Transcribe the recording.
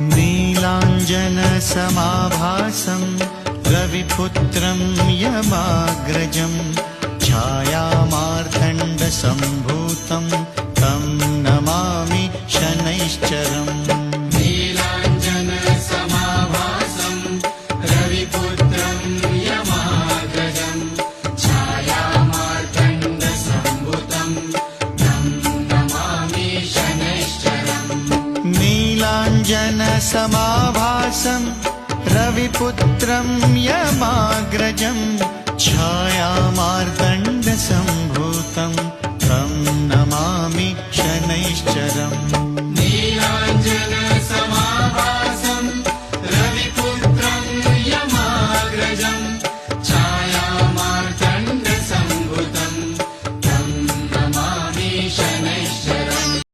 नीलाञ्जनसमाभासं रविपुत्रं यमाग्रजं छायामार्तण्डसम्भूतं तं नमामि शनैश्चरम्। नीलाञ्जनसमाभासं रविपुत्रं यमाग्रजं छायामार्तण्डसम्भूतं तं नमामि शनैश्चरम्। नीलाञ्जनसमाभासं रविपुत्रं यमाग्रजं छायामार्तण्डसम्भूतं तं नमामि शनैश्चरम्।